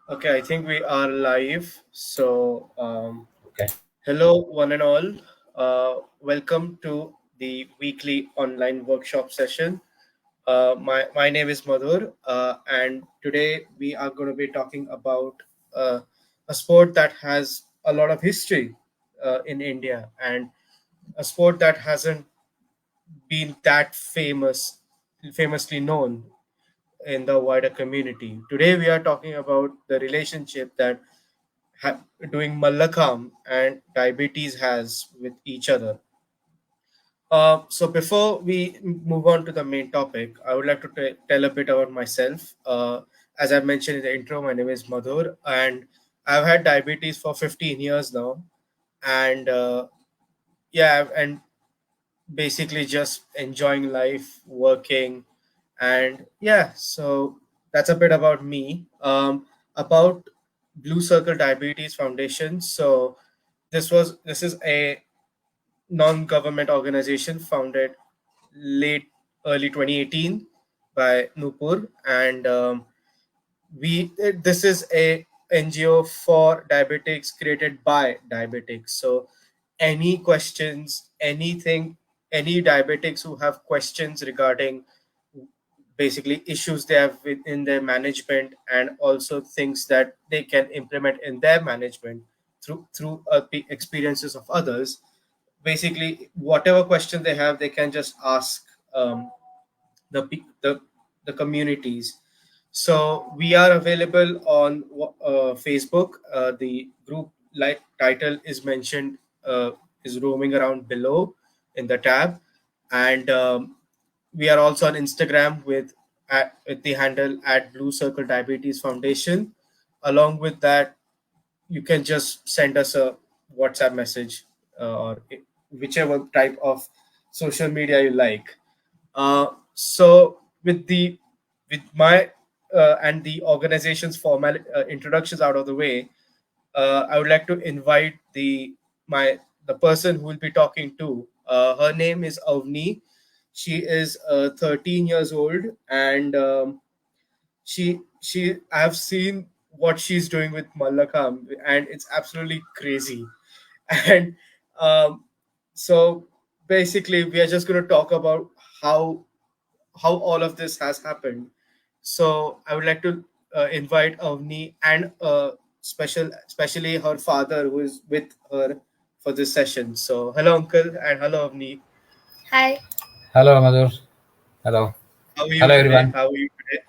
Okay, I think we are live. Okay. Hello, one and all. Welcome to the weekly online workshop session. My name is Madhur, and today we are going to be talking about uh, a sport that has a lot of history in India and a sport that hasn't been that famously known in the wider community. Today, we are talking about the relationship that doing Mallakham and diabetes has with each other. So before we move on to the main topic, I would like to tell a bit about myself. As I mentioned in the intro, my name is Madhur, and I've had diabetes for 15 years now. And yeah, and basically just enjoying life, working, and yeah. So that's a bit about me. About Blue Circle Diabetes Foundation. So this is a non-government organization founded late early 2018 by Nupur, and this is a NGO for diabetics created by diabetics. So any questions, anything, any diabetics who have questions regarding basically issues they have in their management and also things that they can implement in their management through experiences of others, basically whatever question they have they can just ask the pe- the communities. So we are available on Facebook. The group like title is mentioned, is roaming around below in the tab, and we are also on Instagram with the handle at Blue Circle Diabetes Foundation. Along with that, you can just send us a WhatsApp message, or whichever type of social media you like. So with my and the organization's formal introductions out of the way, I would like to invite the person who will be talking to. Her name is Avni. She is 13 years old, and she I've seen what she's doing with Mallakham, and it's absolutely crazy. And um, so basically, we are just going to talk about how how all of this has happened. So I would like to invite Avni and especially her father who is with her for this session. So hello, uncle, and hello, Avni. Hi, Hello, Madhur. Hello. How are you Hello, today? everyone. How are you today?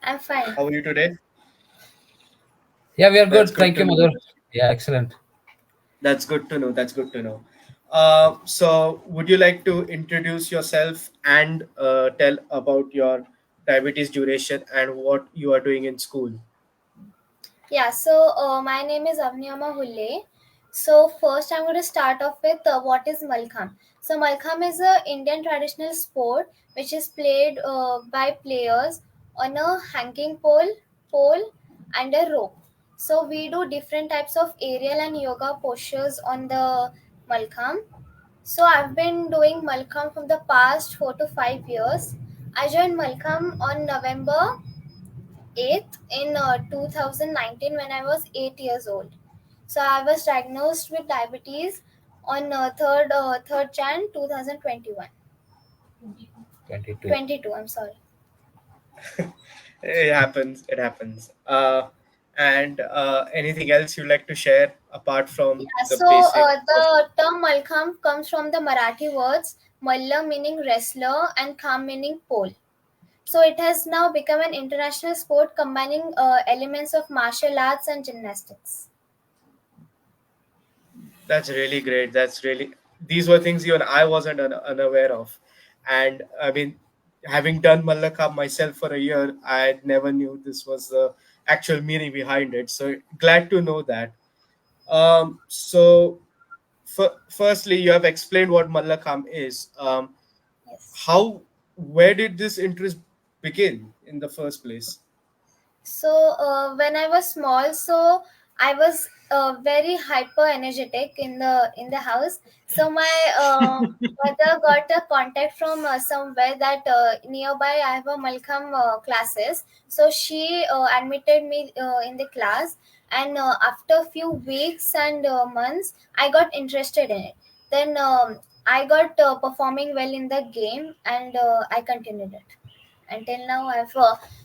I'm fine. How are you today? Yeah, we are That's good. good Thank to you, know. Madhur. Yeah, excellent. That's good to know. That's good to know. So, would you like to introduce yourself and tell about your diabetes duration and what you are doing in school? My name is Avniyama Hulle. So first I'm going to start off with what is Mallakhambh. So Mallakhambh is a Indian traditional sport which is played by players on a hanging pole and a rope. So we do different types of aerial and yoga postures on the Mallakhambh. So I've been doing Mallakhambh from the past 4 to 5 years. I joined Mallakhambh on November 8th in 2019 when I was 8 years old. So I was diagnosed with diabetes on 3rd Jan 2021. 22. 22, I'm sorry. It happens. It happens. And anything else you'd like to share apart from Yeah, the so basic of the term Mallakhambh comes from the Marathi words Malla meaning wrestler and Kham meaning pole. So it has now become an international sport combining elements of martial arts and gymnastics. That's really great. That's really these were things even I wasn't unaware of, and I mean, having done Mallakhamb myself for a year, I never knew this was the actual meaning behind it. So glad to know that. So firstly, you have explained what Mallakhamb is. Yes. How where did this interest begin in the first place? So when I was small, so I was very hyper energetic in the house. So my mother got a contact from somewhere that nearby I have a Mallakham classes. So she admitted me in the class, and after few weeks and months, I got interested in it. Then I got performing well in the game, and I continued it. Until now, I have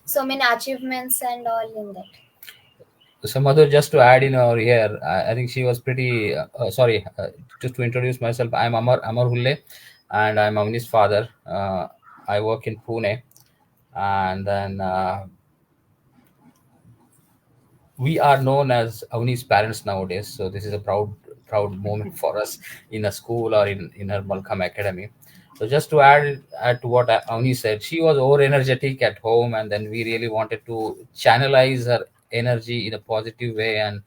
so many achievements and all in that. So Madhur, just to add in over here, I think she was pretty. Sorry, just to introduce myself, I'm Amar Hulle, and I'm Avani's father. I work in Pune, and then we are known as Avni's parents nowadays. So this is a proud moment for us in a school or in her Mallakham Academy. So just to add to what Avni said, she was over energetic at home, and then we really wanted to channelize her energy in a positive way, and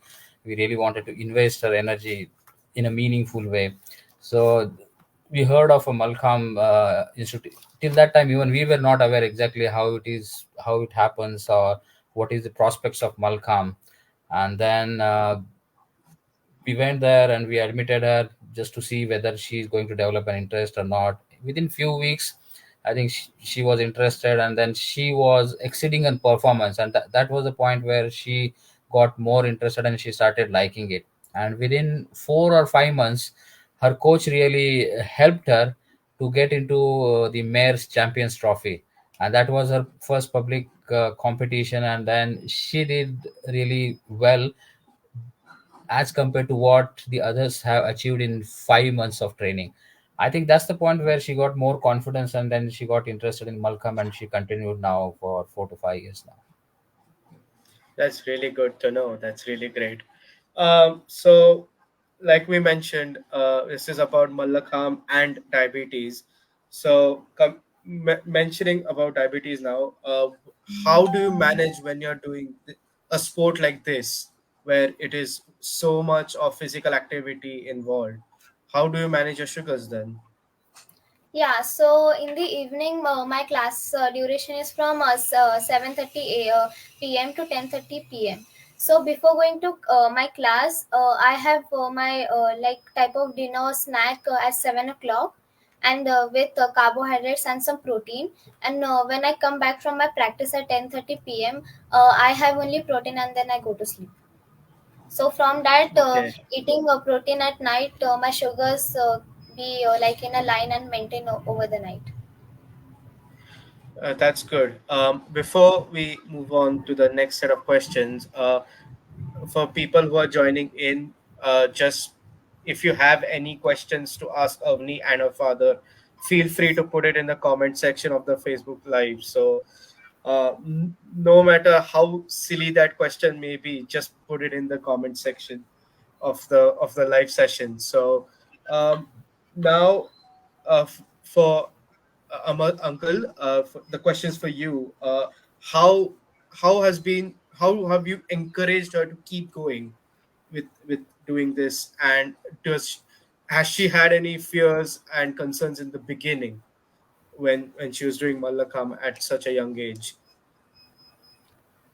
we really wanted to invest her energy in a meaningful way. So we heard of a Mallakham Institute. Till that time, even we were not aware exactly how it is, how it happens, or what is the prospects of Mallakham. And then we went there and we admitted her just to see whether she's going to develop an interest or not. Within few weeks, I think she was interested, and then she was exceeding in performance, and that was the point where she got more interested and she started liking it. And within 4 or 5 months, her coach really helped her to get into the mayor's champions trophy, and that was her first public competition. And then she did really well as compared to what the others have achieved in 5 months of training. I think that's the point where she got more confidence, and then she got interested in Malcolm, and she continued now for 4 to 5 years now. That's really good to know. That's really great. So, like we mentioned, this is about Mallakham and diabetes. So, mentioning about diabetes now, how do you manage when you're doing a sport like this, where it is so much of physical activity involved? How do you manage your sugars then? Yeah, so in the evening, my class duration is from 7:30 p.m. to 10:30 p.m. So before going to my class, I have my like type of dinner snack at 7 o'clock, and with carbohydrates and some protein. And when I come back from my practice at 10:30 p.m., I have only protein, and then I go to sleep. So from that, Okay. eating protein at night, my sugars be like in a line and maintain over the night. That's good. Before we move on to the next set of questions, for people who are joining in, just if you have any questions to ask Avni and her father, feel free to put it in the comment section of the Facebook Live. So, no matter how silly that question may be, just put it in the comment section of the live session. So, um, now, for uncle, the questions for you. How how have you encouraged her to keep going with doing this, and does has she had any fears and concerns in the beginning when she was doing Mallakham at such a young age?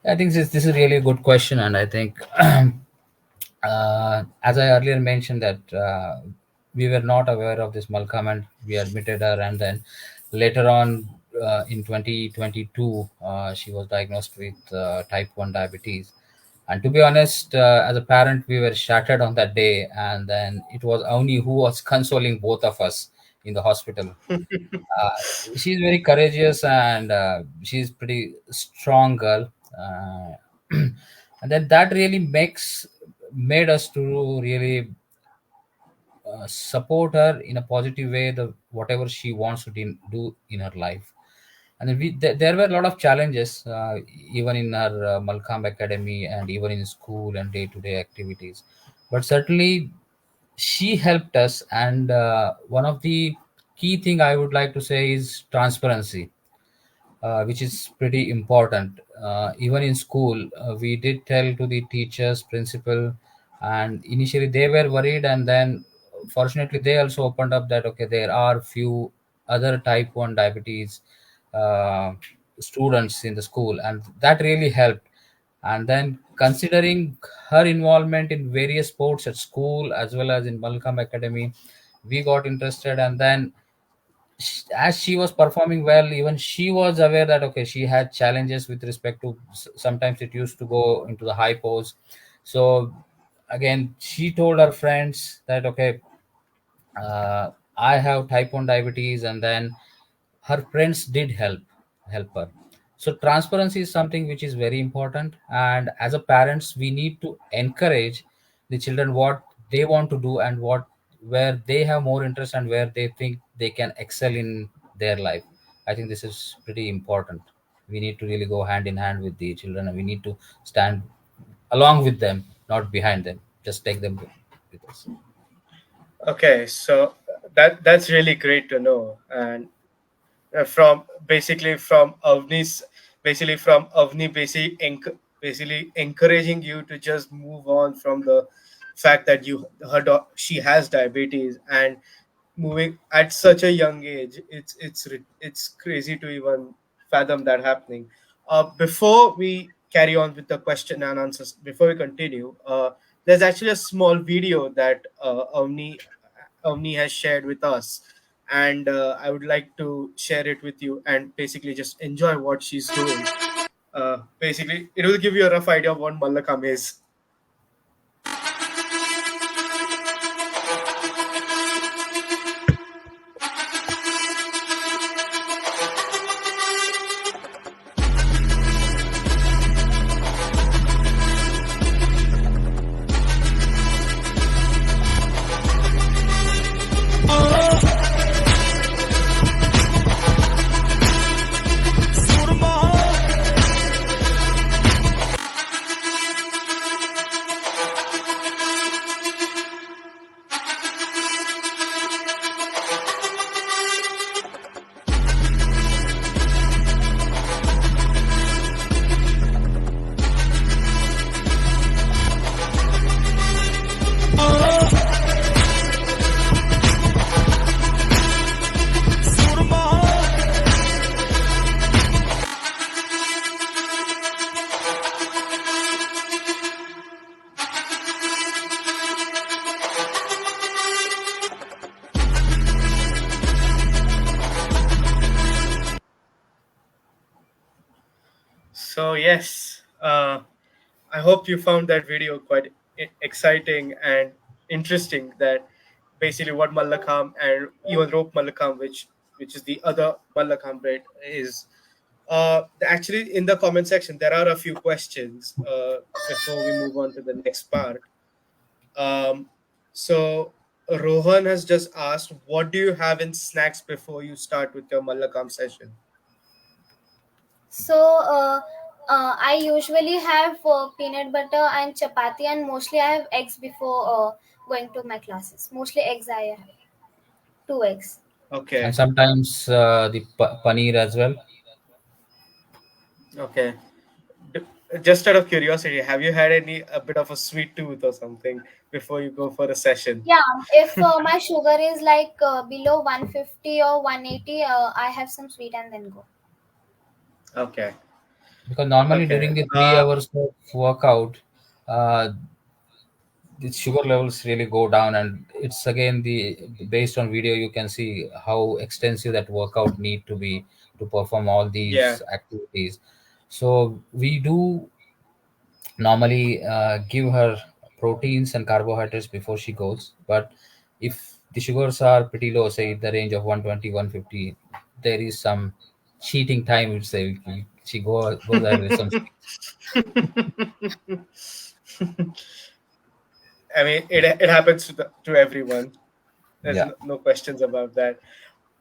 I think this is really a good question, and I think as I earlier mentioned that we were not aware of this Malcolm, and we admitted her, and then later on in 2022 she was diagnosed with type 1 diabetes. And to be honest, as a parent, we were shattered on that day, and then it was Avni who was consoling both of us in the hospital. uh, she's very courageous, and she's pretty strong girl, and then that really made us to really support her in a positive way, the whatever she wants to do in her life. And then there were a lot of challenges, even in our Malkham Academy, and even in school and day-to-day activities, but certainly she helped us. And one of the key thing I would like to say is transparency, which is pretty important. Even in school, we did tell to the teachers, principal, and initially they were worried, and then fortunately they also opened up that okay, there are few other type 1 diabetes uh, students in the school, and that really helped. And then considering her involvement in various sports at school as well as in Mallakham Academy, we got interested. And then as she was performing well, even she was aware that okay, she had challenges with respect to sometimes it used to go into the hypos. So again, she told her friends that okay, I have type 1 diabetes, and then her friends did help her. So transparency is something which is very important, and as a parents, we need to encourage the children what they want to do and what where they have more interest and where they think they can excel in their life. I think this is pretty important. We need to really go hand in hand with the children, and we need to stand along with them, not behind them. Just take them with us. Okay, so that's really great to know. And from basically from Avni's basically from Avni basically encouraging you to just move on from the fact that she has diabetes, and moving at such a young age, it's crazy to even fathom that happening. Before we carry on with the question and answers, before we continue, there's actually a small video that Avni has shared with us, and I would like to share it with you and basically just enjoy what she's doing. Basically, it will give you a rough idea of what Mallakham is. So yes, I hope you found that video quite exciting and interesting. That basically what Mallakham and even rope Mallakham, which is the other Mallakham bit, is. Actually, in the comment section, there are a few questions before we move on to the next part. Um, so Rohan has just asked, "What do you have in snacks before you start with your Mallakham session?" So I usually have peanut butter and chapati, and mostly I have eggs before going to my classes. Mostly eggs I have, 2 eggs. And Okay, sometimes the paneer as well. okay. D- just out of curiosity, have you had any a bit of a sweet tooth or something before you go for a session? Yeah, if my sugar is like below 150 or 180, I have some sweet and then go. Okay, Because normally okay. during the 3 hours of workout, uh, the sugar levels really go down, and it's again the based on video you can see how extensive that workout need to be to perform all Yeah. these activities. So we do normally give her proteins and carbohydrates before she goes, but if the sugars are pretty low, say in the range of 120, 150, there is some cheating time, would say. She goes ahead with some sweets. I mean, it happens to everyone. There's Yeah. no questions about that.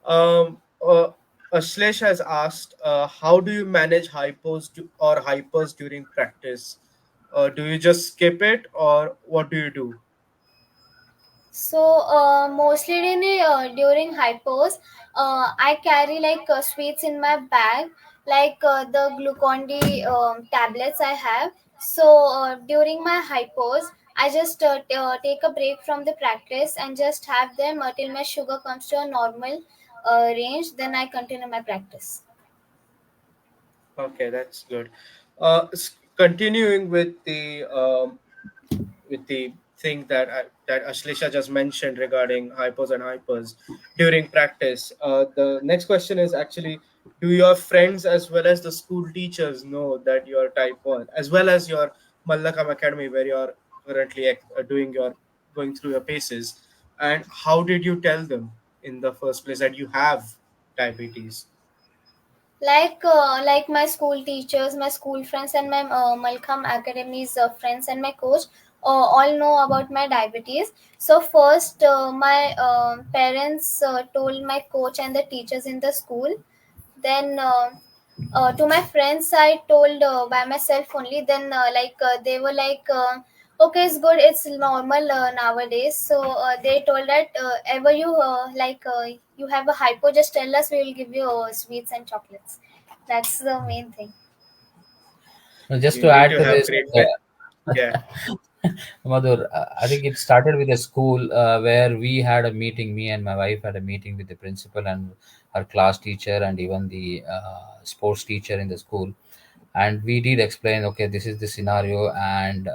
Um, uh, Ashlesh has asked, how do you manage or hypers during practice? Do you just skip it, or what do you do? So mostly during hypos, I carry like sweets in my bag, like the Glucon-D tablets I have. So during my hypos, I just take a break from the practice and just have them till my sugar comes to a normal range. Then I continue my practice. Okay, that's good. continuing with the thing that Ashlisha just mentioned regarding hypos and hypers during practice. The next question is actually: do your friends as well as the school teachers know that you are type one, as well as your Mallakham Academy, where you are currently doing your going through your paces? And how did you tell them in the first place that you have diabetes? Like my school teachers, my school friends, and my Malcolm Academy's friends and my coach all know about my diabetes. So first, my parents told my coach and the teachers in the school. Then to my friends I told by myself only. Then they were like, okay, it's good, it's normal nowadays. So they told that ever you you have a hypo, just tell us, we will give you sweets and chocolates. That's the main thing. Now, just You to need add to to have this, great yeah. Madhur, I think it started with a school where we had a meeting. Me and my wife had a meeting with the principal and her class teacher and even the sports teacher in the school. And we did explain, okay, this is the scenario. And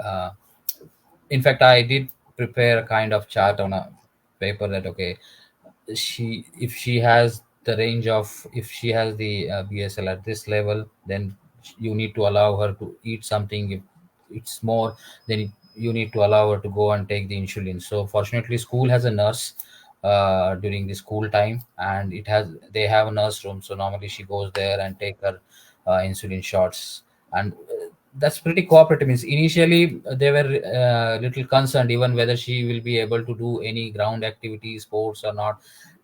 in fact, I did prepare a kind of chart on a paper that, okay, she if she has the range of, if she has the BSL at this level, then you need to allow her to eat something. If it's more, then you need to allow her to go and take the insulin. So fortunately, school has a nurse during the school time, and they have a nurse room. So normally she goes there and take her insulin shots. And that's pretty cooperative. Means initially they were little concerned even whether she will be able to do any ground activity sports or not.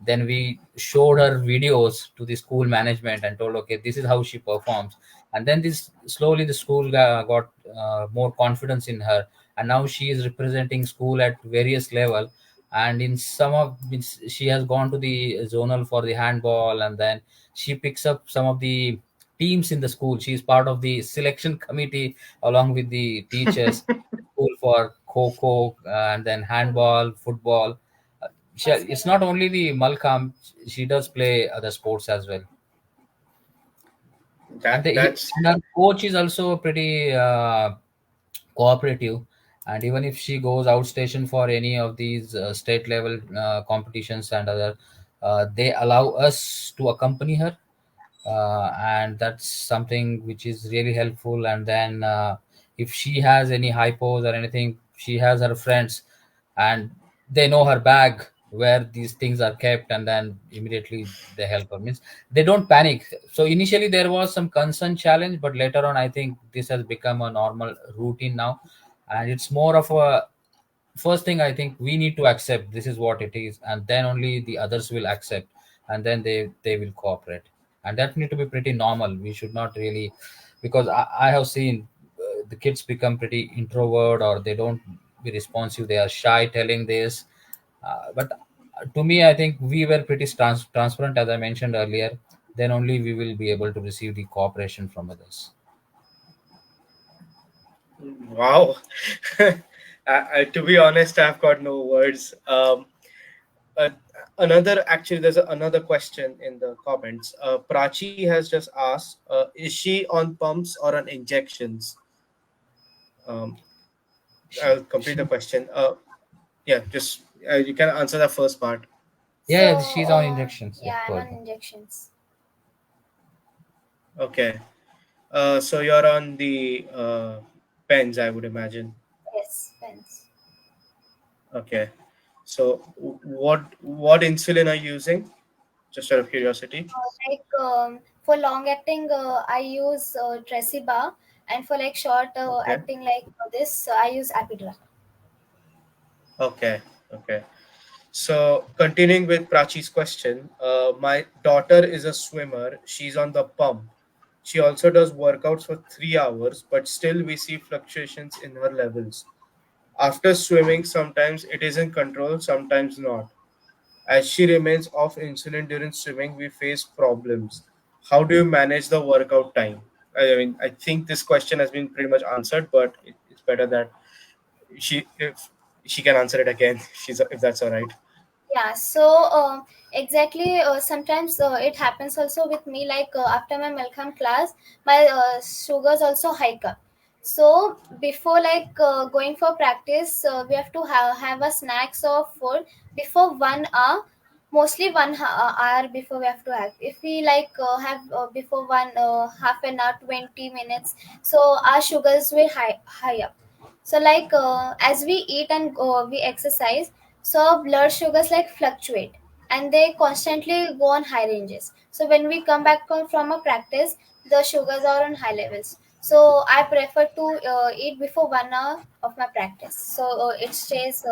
Then we showed her videos to the school management and told, okay, this is how she performs. And then this slowly the school got more confidence in her, and now she is representing school at various level. And in some of, means she has gone to the zonal for the handball, and then she picks up some of the teams in the school. She is part of the selection committee along with the teachers school for kho and then handball, football. It's not only the Malcolm, she does play other sports as well. And That's and her coach is also pretty cooperative. And even if she goes outstation for any of these state level competitions and other, they allow us to accompany her. And that's something which is really helpful. And then if she has any hypos or anything, she has her friends, and they know her bag where these things are kept, and then immediately they help her. Means they don't panic. So initially there was some concern challenge, but later on I think this has become a normal routine now. And it's more of a, first thing I think we need to accept this is what it is, and then only the others will accept, and then they will cooperate. And that need to be pretty normal. We should not really, because I have seen the kids become pretty introvert, or they don't be responsive, they are shy telling this. But to me, I think we were pretty transparent, as I mentioned earlier. Then only we will be able to receive the cooperation from others. wow. To be honest, I've got no words. Uh, Another, actually, there's another question in the comments. Prachi has just asked, is she on pumps or on injections? Um, I'll complete the She, question. Yeah, just you can answer the first part. yeah, So yeah, she's on injections. Yeah, yeah, go I'm on ahead. injections. Okay. So you're on the pens, I would imagine. Yes, pens. Okay. So what insulin are you using? Just out of curiosity. For long acting, I use Tresiba, and for like short Okay. acting like this, I use Apidra. Okay. Okay. So, continuing with Prachi's question, my daughter is a swimmer. She's on the pump. She also does workouts for 3 hours, but still we see fluctuations in her levels. After swimming, sometimes it is in control, sometimes not. As she remains off insulin during swimming, we face problems. How do you manage the workout time? I mean, I think this question has been pretty much answered, but it's better that if she can answer it again, if that's all right. Yeah, so exactly. Sometimes it happens also with me. After my Malcolm class, my sugars also hike up. So before going for practice, we have to have a snacks or food before 1 hour. Mostly hour before we have to have. If we have before one half an hour, 20 minutes, so our sugars will high up. So as we eat and we exercise, so blood sugars fluctuate and they constantly go on high ranges. So when we come back from a practice, the sugars are on high levels. So I prefer to eat before 1 hour of my practice, so it stays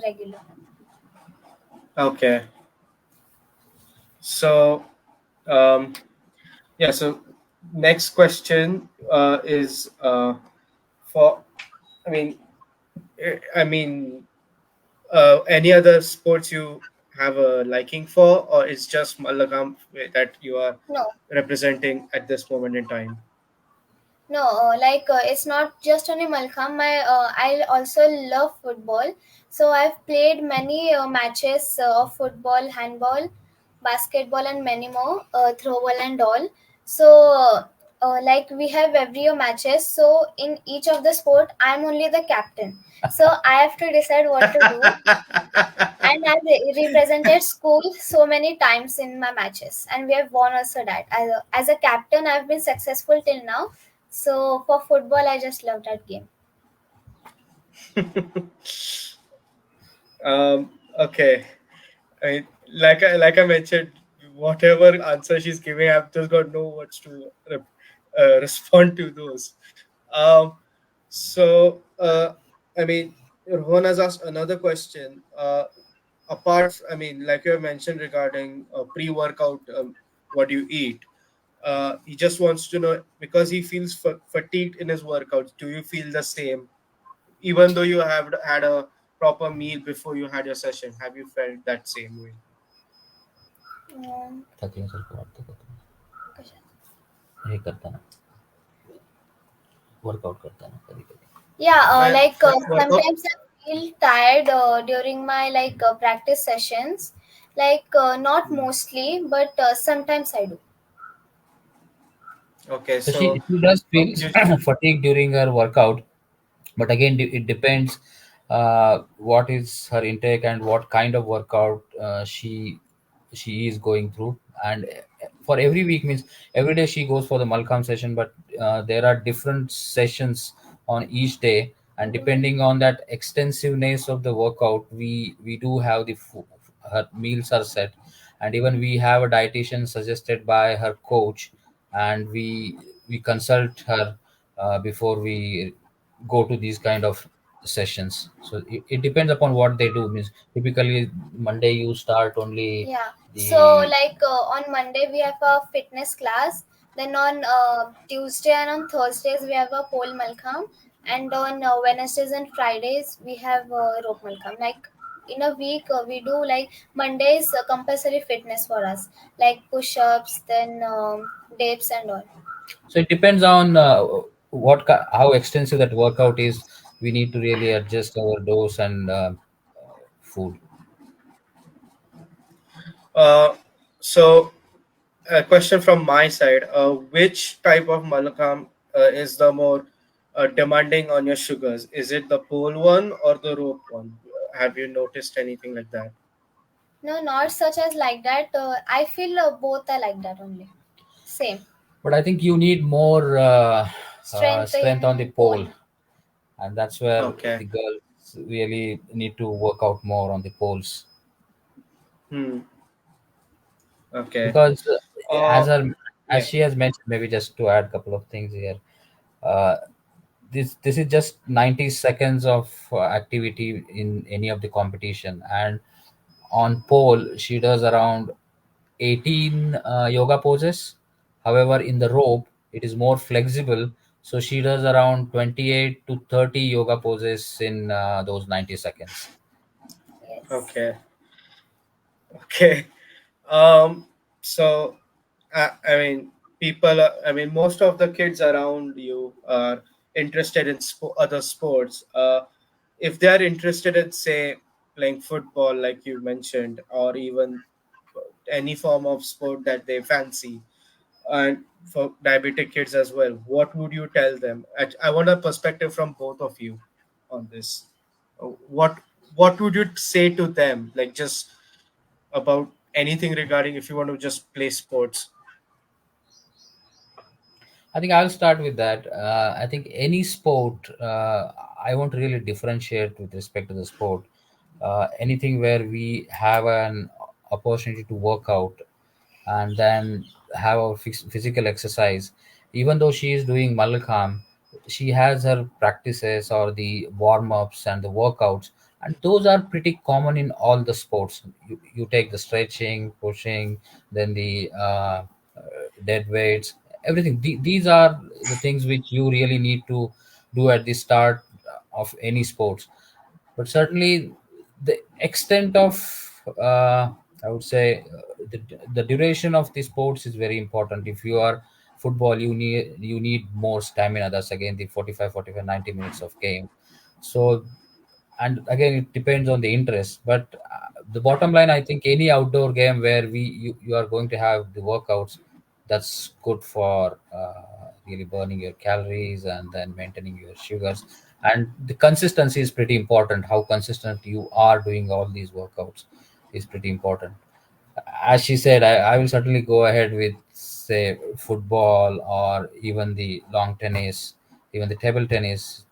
regular. Okay. So, um, yeah. So, next question is for. I mean, any other sports you have a liking for, or it's just Mallakham that you are No, representing at this moment in time? no, it's not just only Malkham. I also love football. So I've played many matches of football, handball, basketball, and many more, throwball and all. So we have every year matches. So in each of the sport, I'm only the captain. So I have to decide what to do. And I've represented school so many times in my matches, and we have won also that. As a captain, I've been successful till now. So for football, I just love that game. Okay. Like I mentioned, whatever answer she's giving, I've just got no words to respond to those. Um, so I mean, Rohan has asked another question. Like you have mentioned regarding pre-workout, what you eat. He just wants to know because he feels fatigued in his workouts. Do you feel the same, even though you have had a proper meal before you had your session? Have you felt that same way? Um, थकने से करते करते ये करता ना workout करता ना कभी कभी yeah, Workout. sometimes I feel tired during my practice sessions. Not mostly, but sometimes I do. Okay, so so she does feel you. fatigue during her workout, but again it depends what is her intake and what kind of workout she is going through. And for every week means every day she goes for the Malcolm session, but there are different sessions on each day, and depending on that extensiveness of the workout, we do have her meals are set, and even we have a dietitian suggested by her coach, and we consult her before we go to these kind of sessions. So it depends upon what they do means typically Monday you start only Yeah. So the on Monday we have a fitness class. Then on Tuesday and on Thursdays we have a pole malkham, and on Wednesdays and Fridays we have rope malkham. In a week we do Monday is compulsory fitness for us, like push-ups, then dips and all. so it depends on how extensive that workout is. We need to really adjust our dose and food. Uh, so a question from my side: which type of Malakam is the more demanding on your sugars? Is it the pole one or the rope one? Have you noticed anything like that? No, not such as like that. I feel both are like that only. Same. But I think you need more Strength strength on the in pole, pole. and that's where Okay. the girls really need to work out more on the poles. Hmm. Okay. Because Uh, as yeah. she has mentioned, maybe just to add a couple of things here, uh, this is just 90 seconds of activity in any of the competition, and on pole she does around 18 yoga poses. However, in the rope it is more flexible, so she does around 28 to 30 yoga poses in those 90 seconds. Yes. Okay. Okay. Um. So, I mean, most of the kids around you are interested in other sports. If they are interested in, say, playing football, like you mentioned, or even any form of sport that they fancy, and for diabetic kids as well, what would you tell them? I want a perspective from both of you on this. What would you say to them? Like just about anything regarding if you want to just play sports. I think I'll start with that. I think any sport, I want to really differentiate with respect to the sport. Anything where we have an opportunity to work out and then have a physical exercise. Even though she is doing Mallakham, she has her practices or the warm ups and the workouts, and those are pretty common in all the sports. You take the stretching, pushing, then the dead weights, everything. These are the things which you really need to do at the start of any sports. But certainly the extent of I would say the duration of the sports is very important. If you are football, you need more stamina. That's again the 45, 90 minutes of game. So, and again it depends on the interest, but the bottom line, I think any outdoor game where you are going to have the workouts, that's good for really burning your calories and then maintaining your sugars. And the consistency is pretty important. How consistent you are doing all these workouts is pretty important. As she said, I will certainly go ahead with say football or even the long tennis, even the table tennis.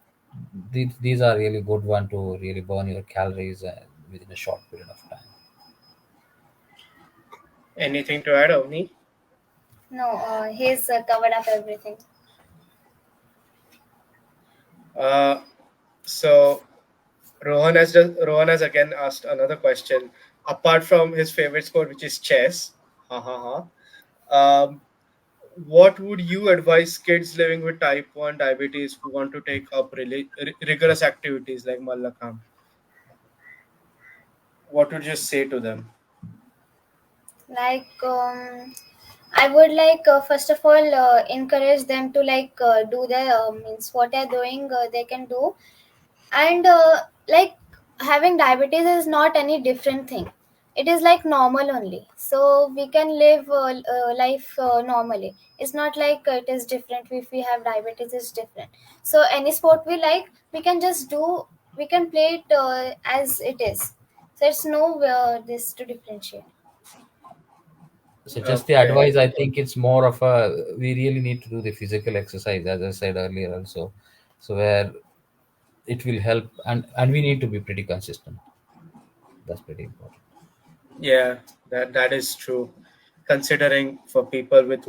These are really good one to really burn your calories within a short period of time. Anything to add, Avni? No, he's covered up everything. Uh, so Rohan has again asked another question. Apart from his favorite sport, which is chess, ha ha ha. Um, what would you advise kids living with type 1 diabetes who want to take up rigorous activities like Mallakham? What would you say to them? Like, I would like first of all encourage them to like do their means what they're doing they can do. And like having diabetes is not any different thing. It is like normal only, so we can live life normally. It's not like it is different. If we have diabetes, it's different. So any sport we like, we can just do, we can play it as it is. So it's no this to differentiate. So just the Okay. advice, I think it's more of a we really need to do the physical exercise, as I said earlier also. So where it will help, and we need to be pretty consistent. That's pretty important. Yeah, that is true. Considering for people with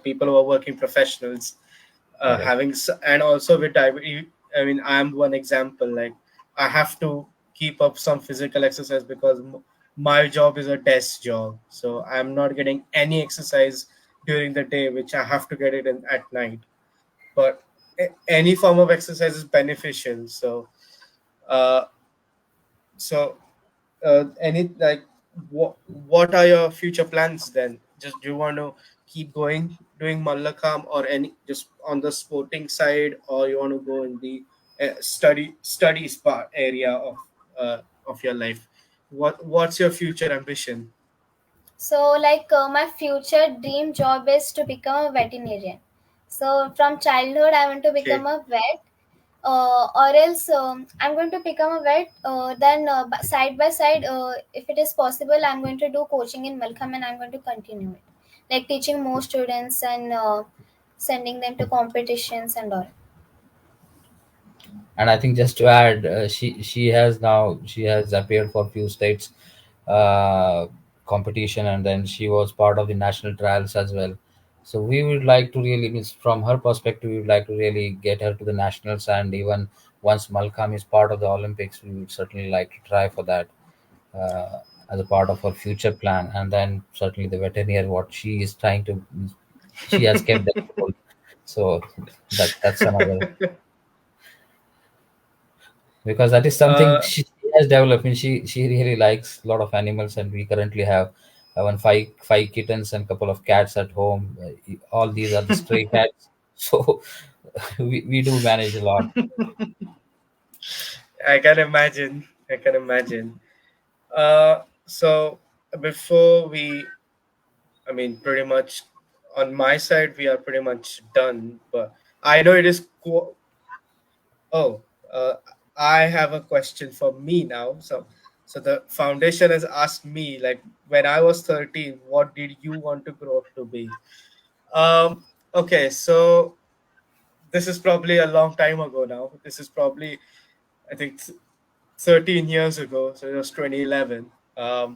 people who are working professionals, Correct. and also with diabetes. I mean, I am one example. Like, I have to keep up some physical exercise because my job is a desk job, so I'm not getting any exercise during the day, which I have to get it in at night. But any form of exercise is beneficial. Uh, so any like what are your future plans then? Just do you want to keep going doing Mallakham or any just on the sporting side, or you want to go in the studies part area of your life? What's your future ambition? So like my future dream job is to become a veterinarian. So from childhood I want to become Okay. a vet, or else I'm going to become a vet. Then side by side, if it is possible, I'm going to do coaching in Malcolm and I'm going to continue it, like teaching more students and sending them to competitions and all. And I think just to add, she has appeared for few states uh, competition, and then she was part of the national trials as well. So we would like to really, means from her perspective, we would like to really get her to the nationals, and even once Malcolm is part of the Olympics, we would certainly like to try for that as a part of her future plan. And then certainly the veterinary, what she is trying to, she has kept that goal. So that's another, because that is something uh, she has developed. I mean, she really likes a lot of animals, and we currently have one five kittens and couple of cats at home. All these are the stray cats, so we do manage a lot. I can imagine. I can imagine. So before we, I mean, pretty much on my side, we are pretty much done. But I know it is. Oh, uh, I have a question for me now. So the foundation has asked me, like, when I was 13, what did you want to grow up to be? Um. Okay, so this is probably a long time ago now. This is probably, I think, 13 years ago. So it was 2011. I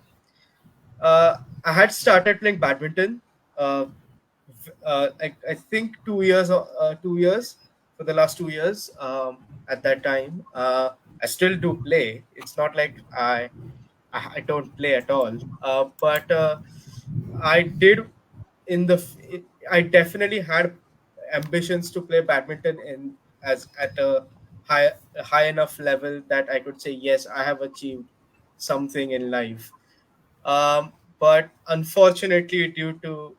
had started playing badminton. Uh, I think 2 years, 2 years for the last 2 years. At that time, I still do play. It's not like I don't play at all. But I did in the f- it, I definitely had ambitions to play badminton in as at a high enough level that I could say yes, I have achieved something in life. But unfortunately, due to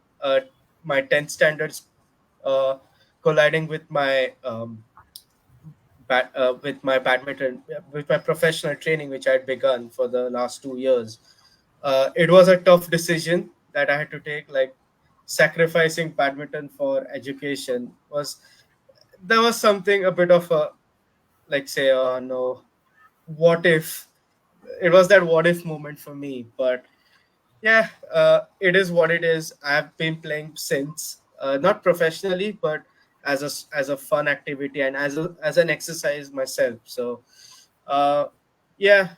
my 10th standards uh, colliding with my badminton, with my professional training, which I had begun for the last 2 years, it was a tough decision that I had to take. Like, sacrificing badminton for education was, there was something a bit of a, like, say, no, what if, it was that what if moment for me. But yeah, it is what it is. I've been playing since, not professionally, but as a fun activity and as an exercise myself. So, uh, yeah,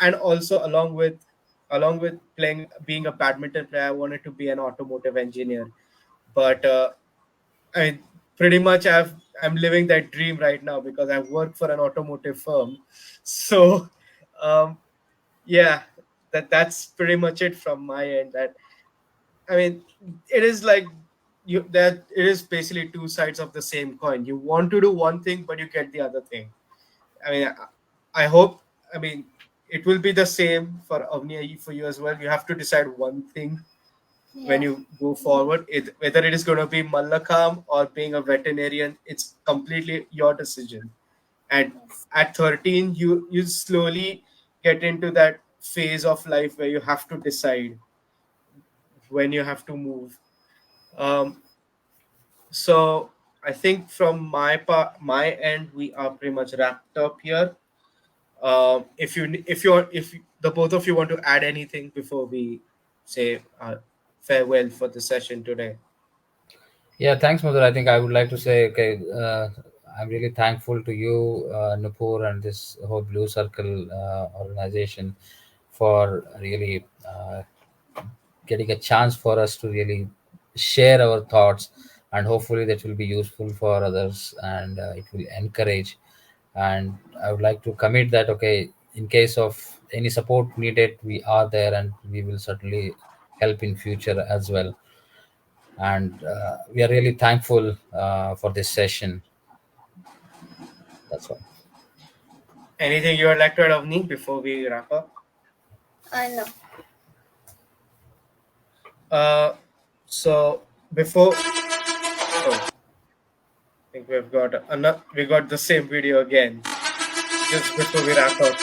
and also along with playing, being a badminton player, I wanted to be an automotive engineer. But I pretty much I'm living that dream right now because I work for an automotive firm. So, um, yeah, that's pretty much it from my end. That, I mean, it is like, that it is basically two sides of the same coin. You want to do one thing, but you get the other thing. I mean, I hope. I mean, it will be the same for Avni, for you as well. You have to decide one thing when Yeah. you go forward. Whether it is going to be Mallakham or being a veterinarian, it's completely your decision. And Yes. at 13, you slowly get into that phase of life where you have to decide when you have to move. Um, so I think from my end, we are pretty much wrapped up here. If the both of you want to add anything before we say farewell for the session today. Yeah, thanks, Madhur. I think I would like to say, okay, I'm really thankful to you, Nupur, and this whole Blue Circle organization for really getting a chance for us to really share our thoughts, and hopefully that will be useful for others, and it will encourage. And I would like to commit that, okay, in case of any support needed, we are there, and we will certainly help in future as well. And we are really thankful for this session. That's all. Anything you would like to add, Avni, before we wrap up? No. Uh, so before oh, I think we got the same video again. Just before we wrap up,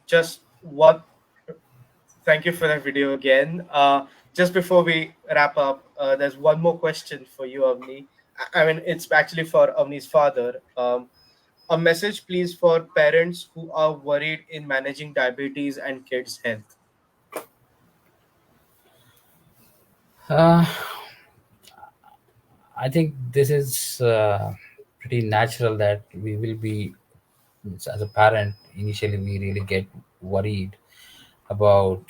just one. Thank you for that video again. Just before we wrap up, there's one more question for you, Avni. I mean, it's actually for Avni's father. A message, please, for parents who are worried in managing diabetes and kids' health. Uh, I think this is pretty natural that we will be, as a parent, initially we really get worried about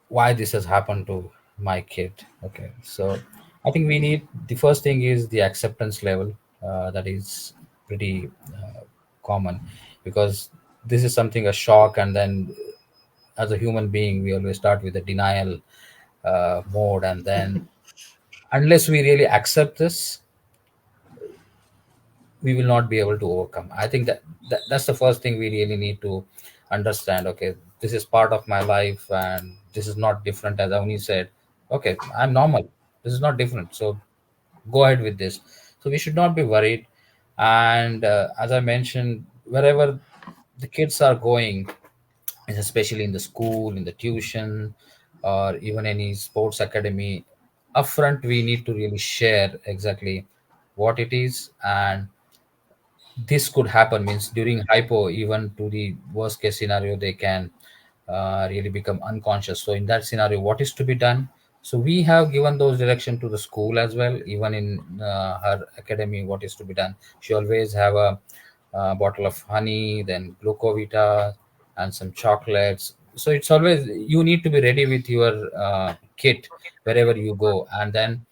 why this has happened to my kid. Okay, so I think we need, the first thing is the acceptance level. That is pretty common, because this is something, a shock, and then as a human being we always start with a denial mode, and then unless we really accept this, we will not be able to overcome. I think that's the first thing we really need to understand. Okay, this is part of my life, and this is not different, as Avani said. Okay, I'm normal, this is not different, so go ahead with this. So we should not be worried. And as I mentioned, wherever the kids are going, especially in the school, in the tuition, or even any sports academy, upfront we need to really share exactly what it is. And this could happen, means during hypo, even to the worst case scenario, they can really become unconscious. So in that scenario, what is to be done? So we have given those direction to the school as well. Even in her academy, what is to be done, she always have a bottle of honey, then glucovita, and some chocolates. So it's always, you need to be ready with your kit wherever you go. And then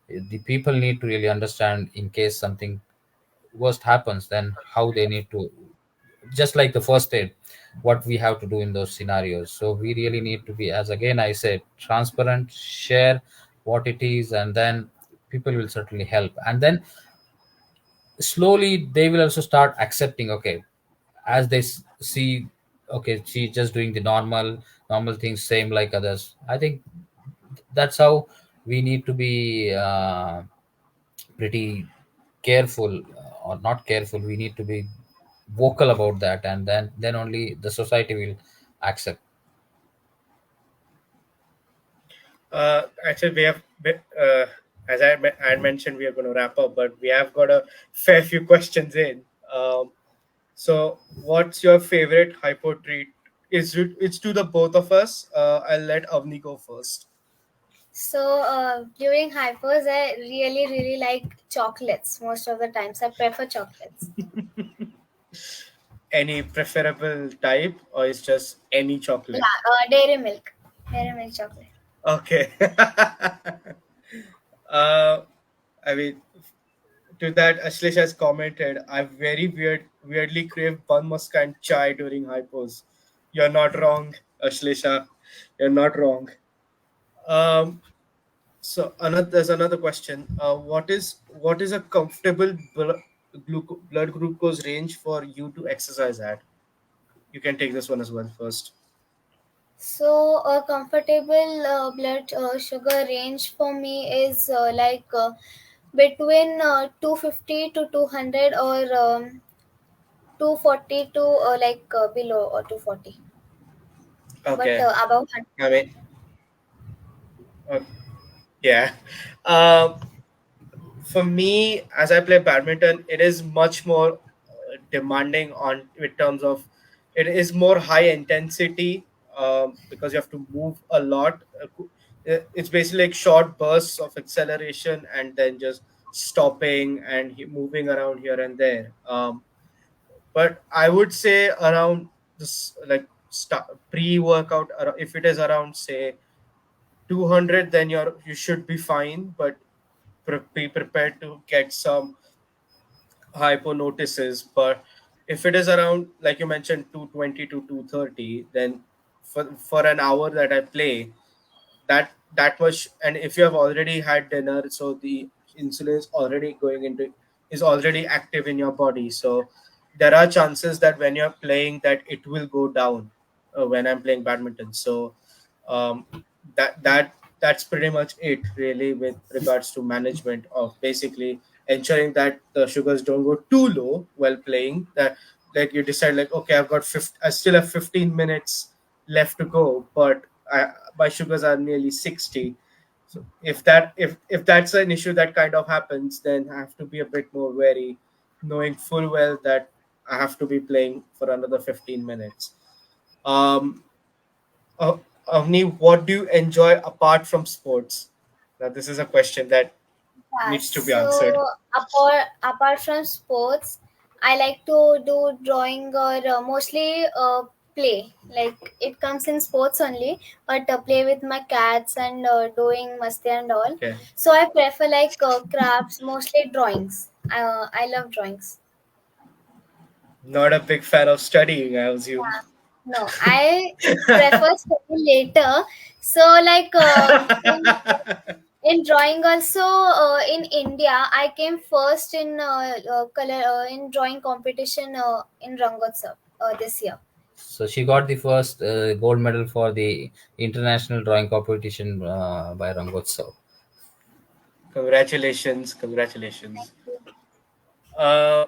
the people need to really understand, in case something worst happens, then how they need to, just like the first aid, what we have to do in those scenarios. So we really need to be, as again I said, transparent, share what it is, and then people will certainly help. And then slowly they will also start accepting. Okay, as they see, okay, she's just doing the normal things, same like others. I think that's how we need to be pretty careful, or not careful, we need to be vocal about that, and then only the society will accept. Actually, we have, as I had mentioned, we are going to wrap up, but we have got a fair few questions in. So, what's your favorite hypo treat? It's to the both of us. I'll let Avni go first. So during hypos, I really, really like chocolates. Most of the times, I prefer chocolates. Any preferable type, or it's just any chocolate? Yeah, dairy milk chocolate. Okay. uh, I mean, to that, Ashlesh has commented, I weirdly crave bun muska and chai during hypos. You're not wrong, Ashlesha. You're not wrong. Um, so there's another question. What is a comfortable blood glucose range for you to exercise at? You can take this one as well first. So a comfortable blood sugar range for me is between 250 to 200, or 240 to below or 240, but Okay. above 100. I mean, uh, yeah. Um, for me, as I play badminton, it is much more demanding on in terms of, it is more high intensity, because you have to move a lot. It's basically like short bursts of acceleration and then just stopping and moving around here and there. But I would say around this, like, pre-workout, if it is around say 200, then you should be fine. But be prepared to get some hypo notices. But if it is around, like you mentioned, 220 to 230, then for an hour that I play, that much, and if you have already had dinner, so the insulin is already active in your body. So there are chances that when you're playing, that it will go down when I'm playing badminton. So um, that's pretty much it, really, with regards to management of basically ensuring that the sugars don't go too low while playing. That, like, you decide, like, okay, I still have 15 minutes left to go, but my sugars are nearly 60. So if that's an issue that kind of happens, then I have to be a bit more wary, knowing full well that I have to be playing for another 15 minutes. Um, uh, Avni, what do you enjoy apart from sports? Now, this is a question that Yeah, needs to be so answered. apart from sports, I like to do drawing or mostly play. Like it comes in sports only, but play with my cats and doing masti and all. Okay, So I prefer like crafts, mostly drawings. I love drawings. not a big fan of studying, I assume. Yeah. No, I prefer study later. So like in drawing also in India, I came first in color in drawing competition in Rangotsav this year. So she got the first gold medal for the international drawing competition by Rangotsav. Congratulations, Thank congratulations. you. Uh,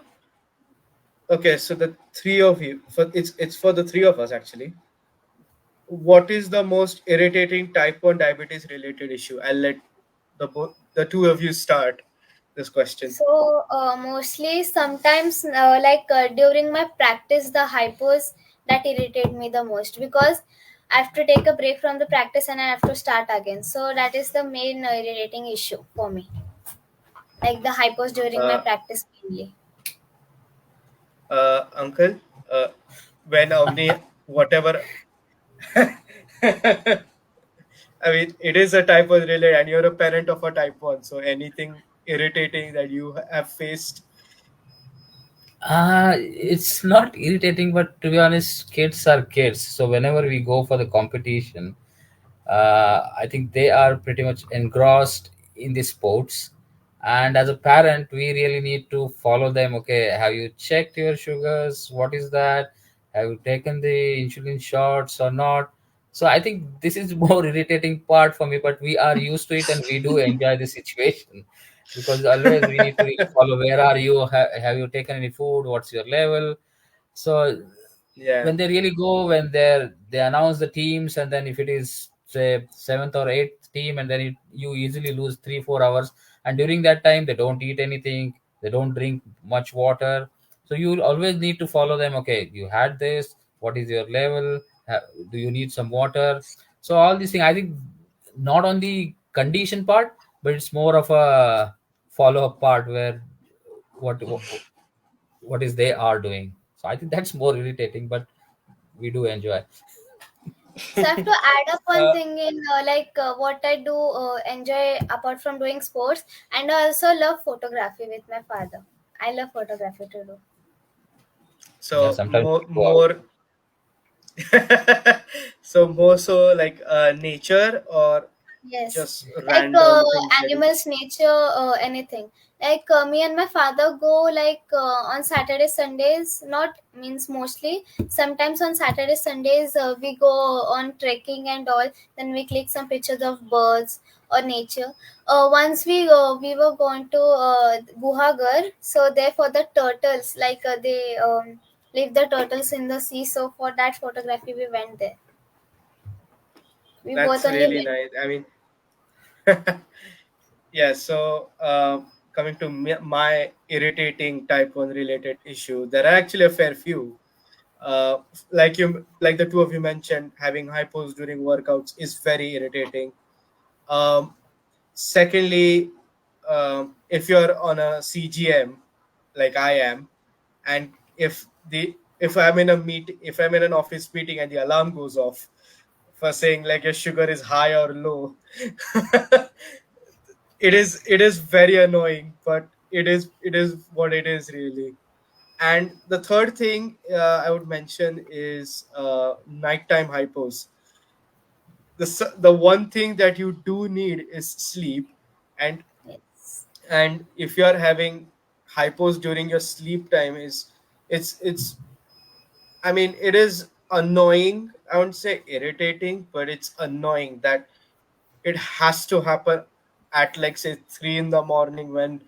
okay, so the three of you, for it's for the three of us actually. What is the most irritating type 1 diabetes related issue? I'll let the two of you start this question. So mostly sometimes during my practice, the hypos that irritate me the most because I have to take a break from the practice and I have to start again. So that is the main irritating issue for me, like the hypos during my Uh, practice mainly. Uncle, uh, when Avni, whatever, I mean, it is a type 1 related, and you're a parent of a type 1, so anything irritating that you have faced. It's not irritating, but to be honest, kids are kids. So whenever we go for the competition, I think they are pretty much engrossed in the sports. And as a parent, we really need to follow them. Okay, have you checked your sugars? What is that? Have you taken the insulin shots or not? So I think this is more irritating part for me, but we are used to it and we do enjoy the situation because always we need to really follow. Where are you? Have you taken any food? What's your level? So Yeah, when they really go, when they announce the teams, and then if it is say seventh or eighth team, and then you easily lose 3 4 hours, and during that time they don't eat anything, they don't drink much water. So you always need to follow them. Okay, you had this, what is your level? Do you need some water? So all these things, I think, not on the condition part, but it's more of a follow up part where what what is they are doing. So I think that's more irritating, but we do enjoy. So I have to add up one uh, thing in what I do enjoy apart from doing sports, and I also love photography with my father. I love photography to do. Yeah, so sometimes more we go out. more so more so like nature or Yes, just like random things that you. animals, nature, anything. Like me and my father go like on Saturday, Sundays. Not means mostly. Sometimes on Saturday, Sundays we go on trekking and all. Then we click some pictures of birds or nature. Once we were going to Guhagar. So there for the turtles, like they leave the turtles in the sea. So for that photography, we went there. We both That's only really went. nice. I mean, yeah. So coming to my irritating type 1 related issue, there are actually a fair few. Uh, like the two of you mentioned, having hypos during workouts is very irritating. Um, Secondly, if you're on a CGM like I am, and if I'm in a if I'm in an office meeting and the alarm goes off for saying like your sugar is high or low, it is very annoying, but it is what it is really. And the third thing I would mention is nighttime hypos. The one thing that you do need is sleep, and Yes. if you are having hypos during your sleep time, it's I mean, it is annoying. I wouldn't say irritating, but it's annoying that it has to happen at like say 3 in the morning when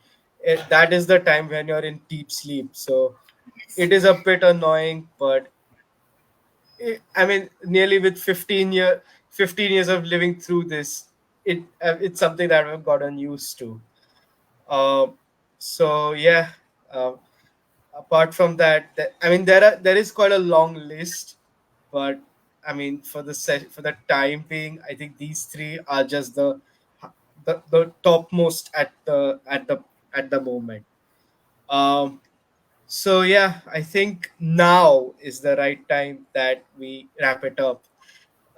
that is the time when you're in deep sleep. So it is a bit annoying, but I mean, nearly with 15 years of living through this, it's something that I've gotten used to. Um, so yeah, uh, apart from that, I mean, there is quite a long list, but I mean, for the time being, I think these three are just the topmost at the moment. Um, so yeah, I think now is the right time that we wrap it up.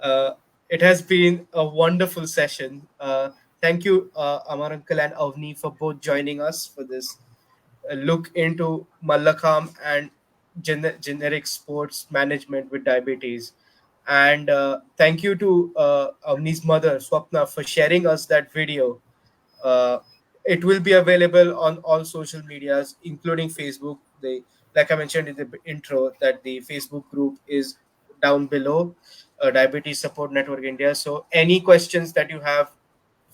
Uh, it has been a wonderful session. Thank you, Amar Uncle and Avni, for both joining us for this look into Mallakham and generic sports management with diabetes. And thank you to Avni's mother, Swapna, for sharing us that video. uh, it will be available on all social medias, including Facebook. Like I mentioned in the intro, that the Facebook group is down below, Diabetes Support Network India. So any questions that you have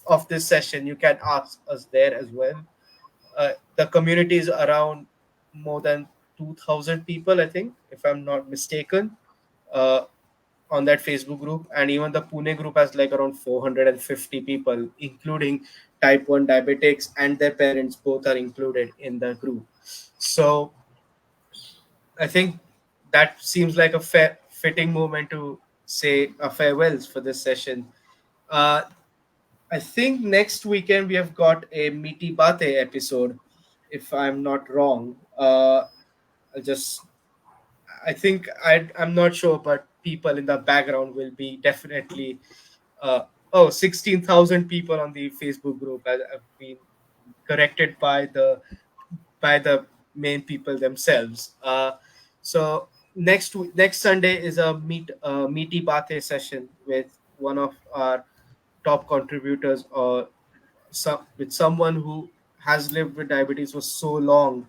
of this session, you can ask us there as well. The community is around more than 2,000 people, I think, if I'm not mistaken, uh, on that Facebook group. And even the Pune group has like around 450 people, including type 1 diabetics and their parents, both are included in the group. So I think that seems like a fitting moment to say a farewells for this session. Uh, I think next weekend we have got a Meaty Bate episode, if I'm not wrong. I'll just, I think I'm not sure, but people in the background will be definitely. Uh, oh, 16,000 people on the Facebook group have been corrected by the main people themselves. So next Sunday is a meaty Bate session with one of our top contributors, or with someone who has lived with diabetes for so long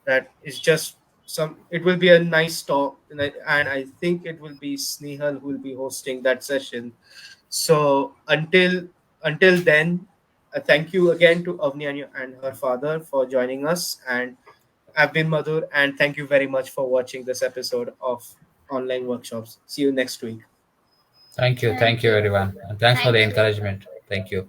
that it's just some. It will be a nice talk, and I think it will be Snehal who will be hosting that session. So until then, thank you again to Avni and her father for joining us, and I've been Madhur, and thank you very much for watching this episode of Online Workshops. See you next week. Thank you, Thank you. everyone, and thanks for the Thank you. encouragement. Thank you.